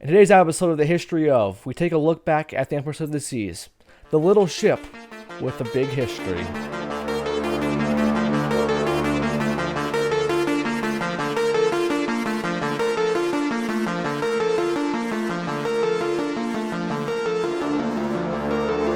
In today's episode of the History of, we take a look back at the Empress of the Seas, the little ship with a big history.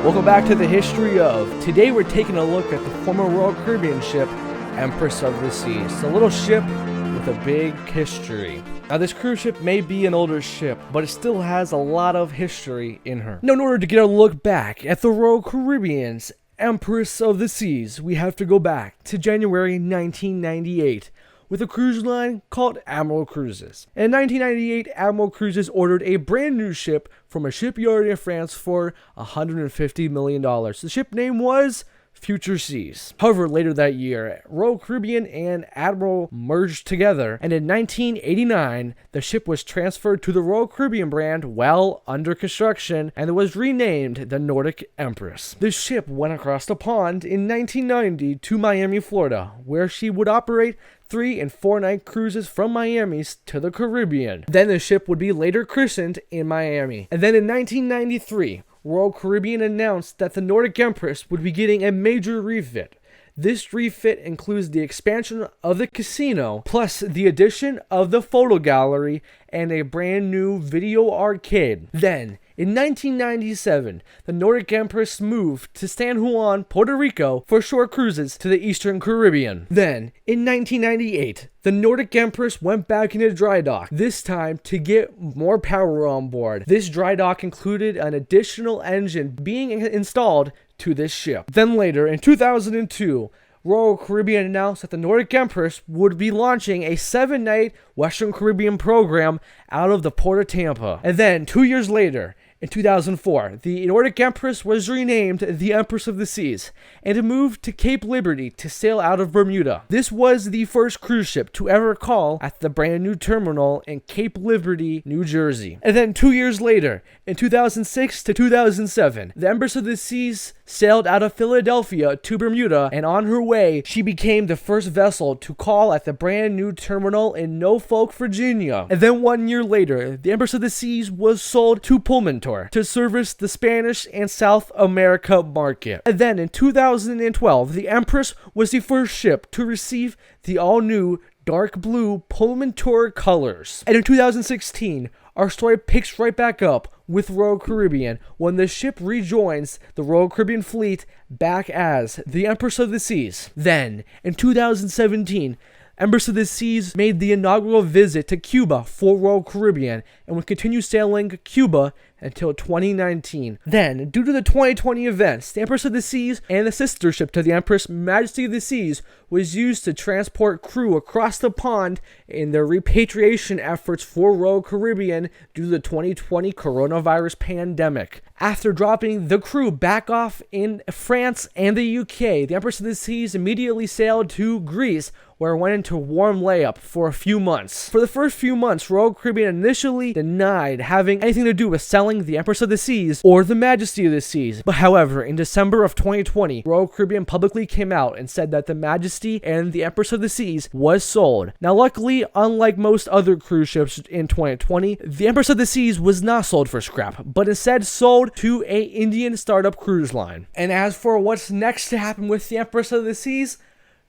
Welcome back to the History of. Today we're taking a look at the former Royal Caribbean ship, Empress of the Seas, the little ship with a big history. Now this cruise ship may be an older ship, but it still has a lot of history in her. Now in order to get a look back at the Royal Caribbean's Empress of the Seas, we have to go back to January 1998 with a cruise line called Admiral Cruises. In 1998, Admiral Cruises ordered a brand new ship from a shipyard in France for $150 million. The ship name was Future Seas. However, later that year, Royal Caribbean and Admiral merged together, and in 1989, the ship was transferred to the Royal Caribbean brand while under construction, and it was renamed the Nordic Empress. This ship went across the pond in 1990 to Miami, Florida, where she would operate 3- and 4-night cruises from Miami to the Caribbean. Then the ship would be later christened in Miami. And then in 1993, Royal Caribbean announced that the Nordic Empress would be getting a major refit. This refit includes the expansion of the casino, plus the addition of the photo gallery and a brand new video arcade. Then, in 1997, the Nordic Empress moved to San Juan, Puerto Rico for short cruises to the Eastern Caribbean. Then, in 1998, the Nordic Empress went back into dry dock, this time to get more power on board. This dry dock included an additional engine being installed to this ship. Then later, in 2002, Royal Caribbean announced that the Nordic Empress would be launching a 7-night Western Caribbean program out of the Port of Tampa. And then, 2 years later, in 2004, the Nordic Empress was renamed the Empress of the Seas, and it moved to Cape Liberty to sail out of Bermuda. This was the first cruise ship to ever call at the brand new terminal in Cape Liberty, New Jersey. And then 2 years later, in 2006 to 2007, the Empress of the Seas sailed out of Philadelphia to Bermuda, and on her way, she became the first vessel to call at the brand new terminal in Norfolk, Virginia. And then 1 year later, the Empress of the Seas was sold to Pullmantur to service the Spanish and South America market. And then in 2012, the Empress was the first ship to receive the all-new dark blue Pullmantur colors. And in 2016, our story picks right back up with Royal Caribbean when the ship rejoins the Royal Caribbean fleet back as the Empress of the Seas. Then, in 2017, Empress of the Seas made the inaugural visit to Cuba for Royal Caribbean and would continue sailing Cuba until 2019. Then, due to the 2020 events, the Empress of the Seas and the sister ship to the Empress, Majesty of the Seas, was used to transport crew across the pond in their repatriation efforts for Royal Caribbean due to the 2020 coronavirus pandemic. After dropping the crew back off in France and the UK, the Empress of the Seas immediately sailed to Greece, where it went into warm layup for a few months. For the first few months, Royal Caribbean initially denied having anything to do with selling the Empress of the Seas or the Majesty of the Seas. But however, in December of 2020, Royal Caribbean publicly came out and said that the Majesty and the Empress of the Seas was sold. Now luckily, unlike most other cruise ships in 2020, the Empress of the Seas was not sold for scrap, but instead sold to a Indian startup cruise line. And as for what's next to happen with the Empress of the Seas,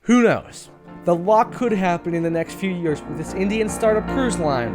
who knows? The lot could happen in the next few years with this Indian startup cruise line.